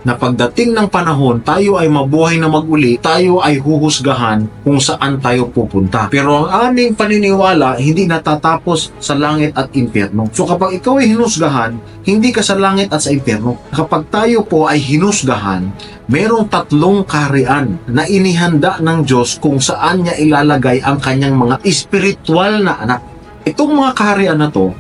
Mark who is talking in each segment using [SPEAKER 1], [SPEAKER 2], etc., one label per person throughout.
[SPEAKER 1] na pagdating ng panahon, tayo ay mabuhay na maguli, tayo ay huhusgahan kung saan tayo pupunta. Pero ang aming paniniwala, hindi natatapos sa langit at impyerno. So kapag ikaw ay hinusgahan, hindi ka sa langit at sa impyerno. Kapag tayo po ay hinusgahan, merong tatlong kaharian na inihanda ng Diyos kung saan niya ilalagay ang kanyang mga espiritual na anak. Itong mga kaharian na to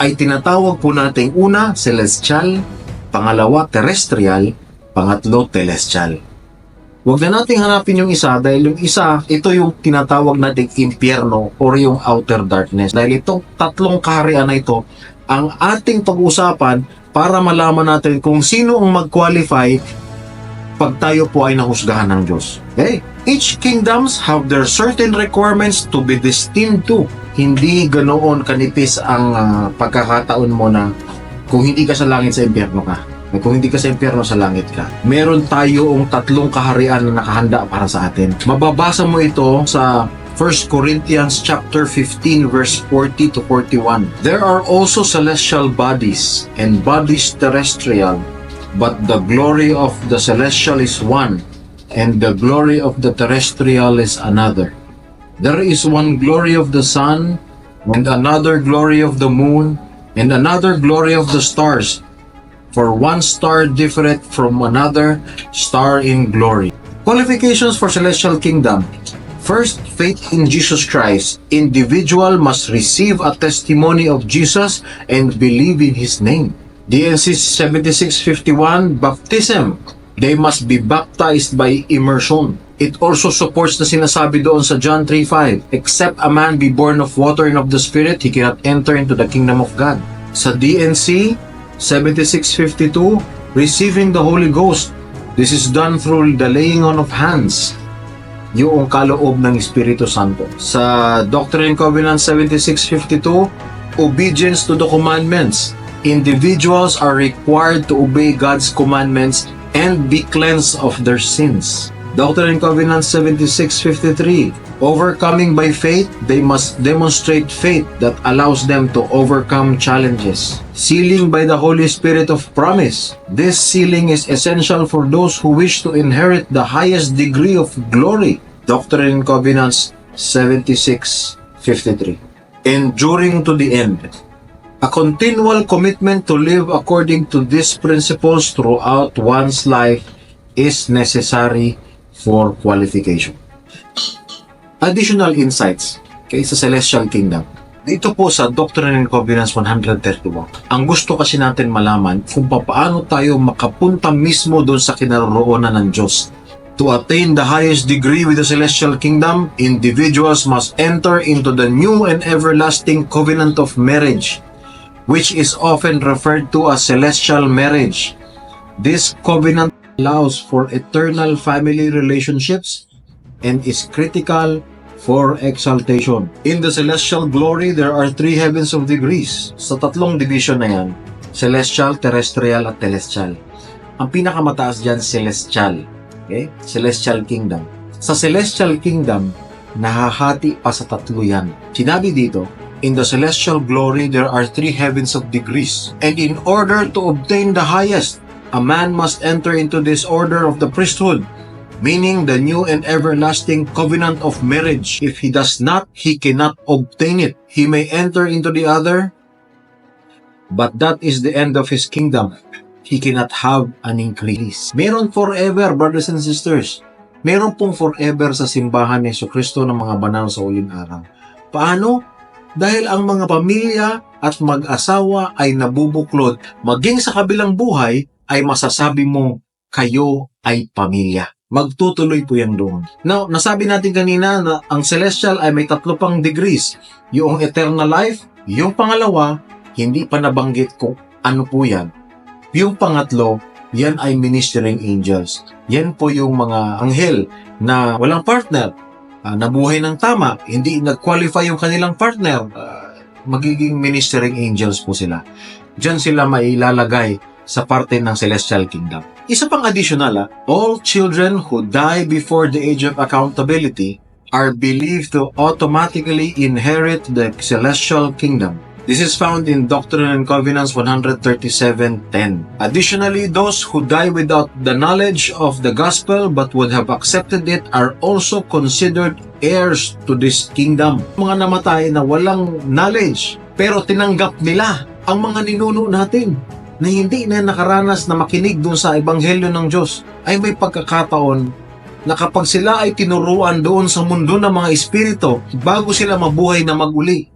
[SPEAKER 1] ay tinatawag po nating una, celestial, pangalawa, terrestrial, pangatlo, celestial. Huwag na nating hanapin yung isa dahil yung isa, ito yung tinatawag nating impyerno or yung outer darkness. Dahil itong tatlong kaharian na ito, ang ating pag-usapan para malaman natin kung sino ang mag-qualify pag tayo po ay nahusgahan ng Diyos. Okay? Each kingdoms have their certain requirements to be destined to. Hindi ganoon kanipis ang pagkakataon mo na kung hindi ka sa langit, sa impyerno ka. Kung hindi ka sa impyerno, sa langit ka. Meron tayong tatlong kaharian na nakahanda para sa atin. Mababasa mo ito sa 1 Corinthians chapter 15 verse 40 to 41. There are also celestial bodies and bodies terrestrial, but the glory of the celestial is one, and the glory of the terrestrial is another. There is one glory of the sun, and another glory of the moon, and another glory of the stars, for one star differeth from another star in glory. Qualifications for celestial kingdom. First, faith in Jesus Christ. Individual must receive a testimony of Jesus and believe in His name. DNC 7651, baptism. They must be baptized by immersion. It also supports na sinasabi doon sa John 3:5, except a man be born of water and of the Spirit, he cannot enter into the kingdom of God. Sa DNC 7652, receiving the Holy Ghost. This is done through the laying on of hands, yung kaloob ng Espiritu Santo. Sa Doctrine and Covenants 7652, obedience to the commandments. Individuals are required to obey God's commandments and be cleansed of their sins. Doctrine and Covenants 7653, overcoming by faith, they must demonstrate faith that allows them to overcome challenges. Sealing by the Holy Spirit of promise. This sealing is essential for those who wish to inherit the highest degree of glory. Doctrine and Covenants 7653. Enduring to the end. A continual commitment to live according to these principles throughout one's life is necessary for qualification. Additional insights sa Celestial Kingdom. Dito po sa Doctrine and Covenants 131, ang gusto kasi natin malaman kung paano tayo makapunta mismo doon sa kinaroroonan ng Diyos. To attain the highest degree with the Celestial Kingdom, individuals must enter into the new and everlasting covenant of marriage, which is often referred to as celestial marriage. This covenant allows for eternal family relationships and is critical for exaltation. In the celestial glory, there are three heavens of degrees. Sa tatlong division na yan, celestial, terrestrial, at telestial. Ang pinakamataas dyan, celestial. Okay? Celestial kingdom. Sa celestial kingdom, nahahati pa sa tatlo yan. Sinabi dito, in the celestial glory, there are three heavens of degrees. And in order to obtain the highest, a man must enter into this order of the priesthood, meaning the new and everlasting covenant of marriage. If he does not, he cannot obtain it. He may enter into the other, but that is the end of his kingdom. He cannot have an increase. Meron forever, brothers and sisters. Meron pong forever sa simbahan ni Jesucristo ng mga banal sa huling araw. Paano? Dahil ang mga pamilya at mag-asawa ay nabubuklod, maging sa kabilang buhay, ay masasabi mo, kayo ay pamilya. Magtutuloy po yan doon. Now, nasabi natin kanina na ang celestial ay may tatlo pang degrees. Yung eternal life, yung pangalawa, hindi pa nabanggit kung ano po yan. Yung pangatlo, yan ay ministering angels. Yan po yung mga anghel na walang partner, nabuhay ng tama, hindi nag-qualify yung kanilang partner, magiging ministering angels po sila. Diyan sila mailalagay sa parte ng Celestial Kingdom. Isa pang additional, all children who die before the age of accountability are believed to automatically inherit the Celestial Kingdom. This is found in Doctrine and Covenants 137:10. Additionally, those who die without the knowledge of the gospel but would have accepted it are also considered heirs to this kingdom. Mga namatay na walang knowledge pero tinanggap nila ang mga ninuno natin na hindi na nakaranas na makinig doon sa ebanghelyo ng Diyos, ay may pagkakataon na kapag sila ay tinuruan doon sa mundo ng mga espiritu, bago sila mabuhay na maguli,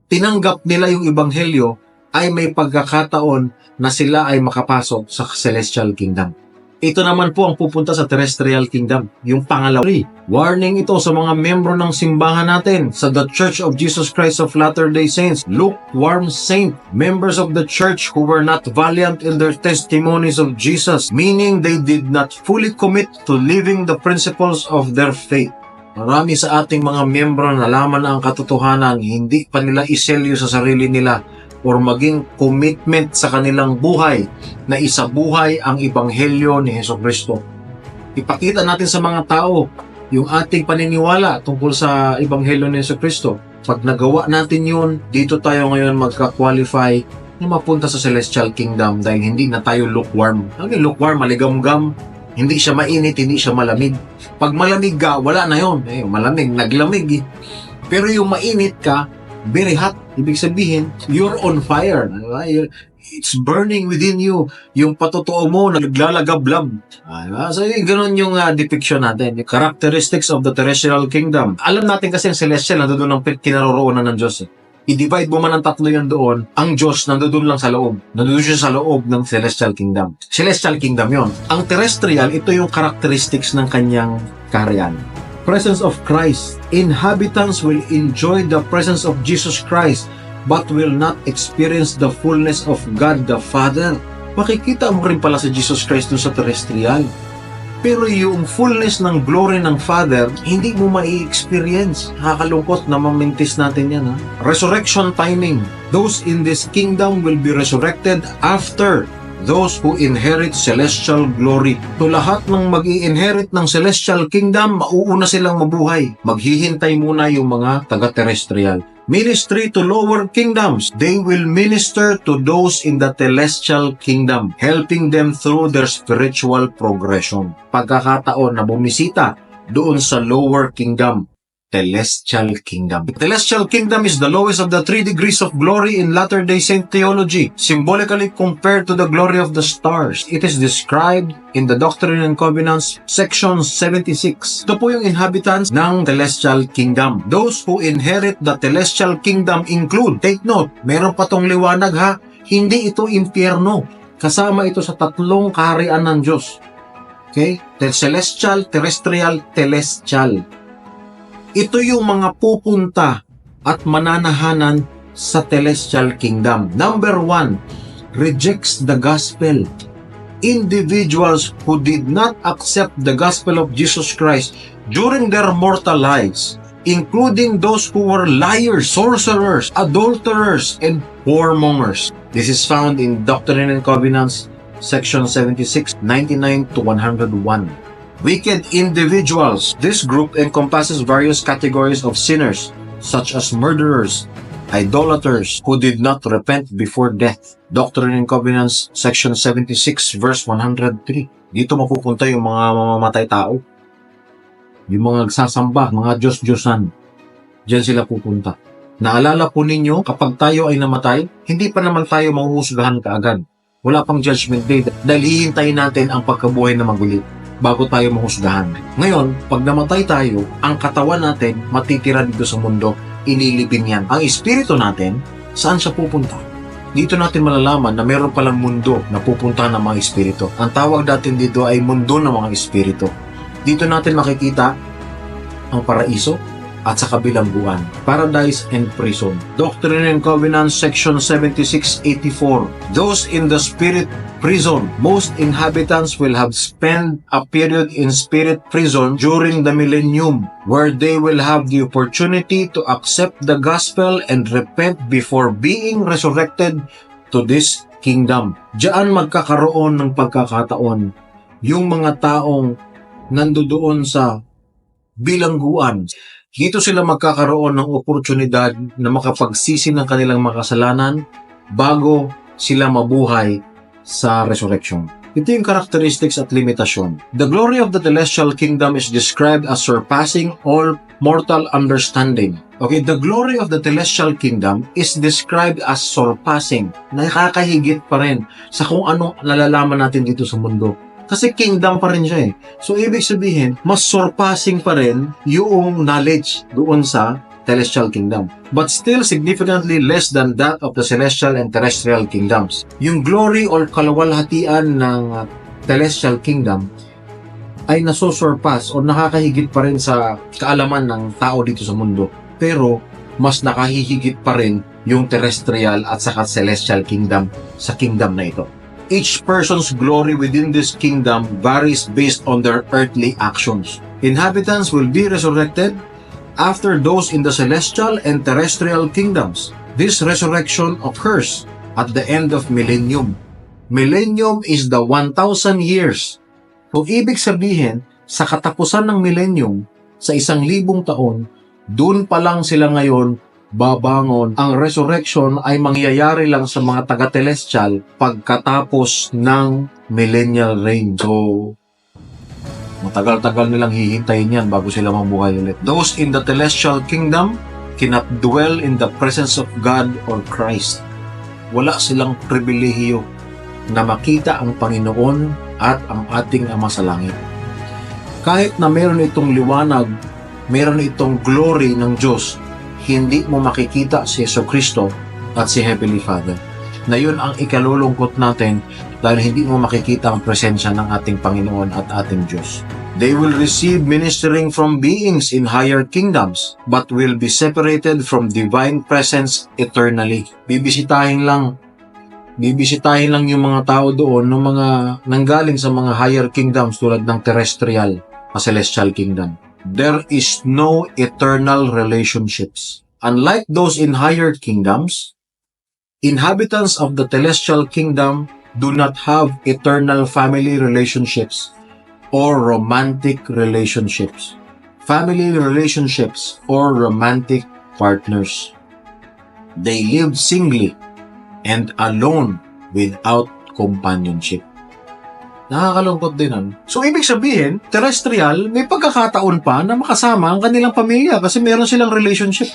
[SPEAKER 1] tinanggap nila yung ebanghelyo, ay may pagkakataon na sila ay makapasok sa celestial kingdom. Ito naman po ang pupunta sa terrestrial kingdom, yung pangalawa. Warning ito sa mga membro ng simbahan natin sa The Church of Jesus Christ of Latter-day Saints, lukewarm saint, members of the church who were not valiant in their testimonies of Jesus, meaning they did not fully commit to living the principles of their faith. Marami sa ating mga membro na nalaman na ang katotohanan, hindi pa nila iselyo sa sarili nila or maging commitment sa kanilang buhay na isabuhay ang ebanghelyo ni Hesukristo. Ipakita natin sa mga tao yung ating paniniwala tungkol sa ebanghelyo ni Hesukristo. Pag nagawa natin yun, dito tayo ngayon magka-qualify na mapunta sa celestial kingdom dahil hindi na tayo lukewarm. Ang lukewarm, maligam-gam, hindi siya mainit, hindi siya malamig. Pag malamig ka, wala na yun. Malamig, naglamig. Pero yung mainit ka, very hot. Ibig sabihin, you're on fire. It's burning within you. Yung patotoo mo, naglalagablab. So, ganun yung depiction natin. Yung characteristics of the terrestrial kingdom. Alam natin kasi ang celestial, nandoon ang kinaroroonan ng Diyos. I-divide mo man ang tatlo yan doon, ang Diyos nandoon lang sa loob. Nandoon siya sa loob ng celestial kingdom. Celestial kingdom yon. Ang terrestrial, ito yung characteristics ng kanyang kaharian. Presence of Christ. Inhabitants will enjoy the presence of Jesus Christ but will not experience the fullness of God the Father. Makikita mo rin pala si Jesus Christ dun sa terrestrial. Pero yung fullness ng glory ng Father, hindi mo mai-experience. Nakakalungkot na mamintis natin yan. Resurrection timing. Those in this kingdom will be resurrected after those who inherit celestial glory. So lahat ng mag-i-inherit ng celestial kingdom, mauuna silang mabuhay. Maghihintay muna yung mga taga-terrestrial. Ministry to lower kingdoms. They will minister to those in the celestial kingdom, helping them through their spiritual progression. Pagkakataon na bumisita doon sa lower kingdom, celestial kingdom. Celestial kingdom is the lowest of the 3 degrees of glory in Latter-day Saint theology, symbolically compared to the glory of the stars. It is described in the Doctrine and Covenants, section 76. Ito po yung inhabitants ng celestial kingdom. Those who inherit the celestial kingdom include, take note, meron pa tong liwanag ha, hindi ito impyerno. Kasama ito sa tatlong kaharian ng Diyos. Okay? Celestial, terrestrial, celestial. Ito yung mga pupunta at mananahanan sa celestial kingdom. Number 1, rejects the gospel. Individuals who did not accept the gospel of Jesus Christ during their mortal lives, including those who were liars, sorcerers, adulterers, and whoremongers. This is found in Doctrine and Covenants, section 76, 99 to 101. Wicked individuals. This group encompasses various categories of sinners, such as murderers, idolaters, who did not repent before death. Doctrine and Covenants, section 76, verse 103. Dito mapupunta yung mga mamamatay tao. Yung mga nagsasamba, mga Diyos-Diyosan. Diyan sila pupunta. Naalala po ninyo, kapag tayo ay namatay, hindi pa naman tayo mahuhusgahan kaagad. Wala pang judgment day dahil hihintayin natin ang pagkabuhay na maguli bago tayo mahusgahan. Ngayon, pag namatay tayo, ang katawan natin matitira dito sa mundo, inilibing yan. Ang espiritu natin, saan siya pupunta? Dito natin malalaman na meron palang mundo na pupuntahan ng mga espiritu. Ang tawag natin dito ay mundo ng mga espiritu. Dito natin makikita ang paraiso at sa kabilang buwan, paradise and prison. Doctrine and Covenants, section 76-84. Those in the spirit prison, most inhabitants will have spent a period in spirit prison during the millennium, where they will have the opportunity to accept the gospel and repent before being resurrected to this kingdom. Diyan magkakaroon ng pagkakataon yung mga taong nandoon sa bilangguan. Dito sila magkakaroon ng oportunidad na makapagsisi ng kanilang makasalanan bago sila mabuhay sa resurrection. Ito yung characteristics at limitasyon. The glory of the celestial kingdom is described as surpassing all mortal understanding. Okay, the glory of the celestial kingdom is described as surpassing. Nakakahigit pa rin sa kung ano nalalaman natin dito sa mundo. Kasi kingdom pa rin siya eh. So, ibig sabihin, mas surpassing pa rin yung knowledge doon sa celestial kingdom. But still significantly less than that of the celestial and terrestrial kingdoms. Yung glory or kalawalhatian ng celestial kingdom ay nasusurpass o nakakahigit pa rin sa kaalaman ng tao dito sa mundo. Pero, mas nakahihigit pa rin yung terrestrial at saka celestial kingdom sa kingdom na ito. Each person's glory within this kingdom varies based on their earthly actions. Inhabitants will be resurrected after those in the celestial and terrestrial kingdoms. This resurrection occurs at the end of millennium. Millennium is the 1,000 years. So, ibig sabihin, sa katapusan ng millennium, sa 1,000 taon, dun pa lang sila ngayon babangon. Ang resurrection ay mangyayari lang sa mga taga-celestial pagkatapos ng millennial reign. So, matagal-tagal nilang hihintayin yan bago sila mabuhay ulit. Those in the celestial kingdom cannot dwell in the presence of God or Christ. Wala silang pribilehiyo na makita ang Panginoon at ang ating Ama sa langit. Kahit na meron itong liwanag, meron itong glory ng Diyos, hindi mo makikita si Jesucristo at si Heavenly Father. Na yun ang ikalulungkot natin dahil hindi mo makikita ang presensya ng ating Panginoon at ating Diyos. They will receive ministering from beings in higher kingdoms but will be separated from divine presence eternally. Bibisitahin lang yung mga tao doon ng mga nanggaling sa mga higher kingdoms tulad ng terrestrial o celestial kingdom. There is no eternal relationships. Unlike those in higher kingdoms, inhabitants of the celestial kingdom do not have eternal family relationships or romantic relationships. Family relationships or romantic partners. They live singly and alone without companionship. Nakakalungkot din ano. So, ibig sabihin, terrestrial, may pagkakataon pa na makasama ang kanilang pamilya kasi meron silang relationship.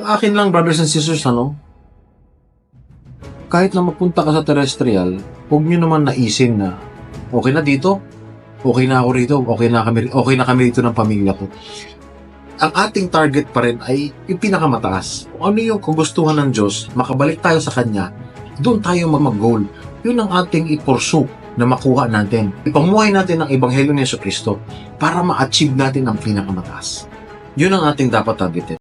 [SPEAKER 1] Sa akin lang, brothers and sisters, kahit na mapunta ka sa terrestrial, huwag nyo naman naisin na okay na dito, okay na ako rito, okay na kami rito ng pamilya ko. Ang ating target pa rin ay yung pinakamataas. Kung ano yung kagustuhan ng Diyos, makabalik tayo sa Kanya, doon tayo mag-goal. Yun ang ating i-pursue na makuha natin. Ipamuhay natin ang Ebanghelyo ni Jesucristo para ma-achieve natin ang pinakamataas. Yun ang ating dapat targetin.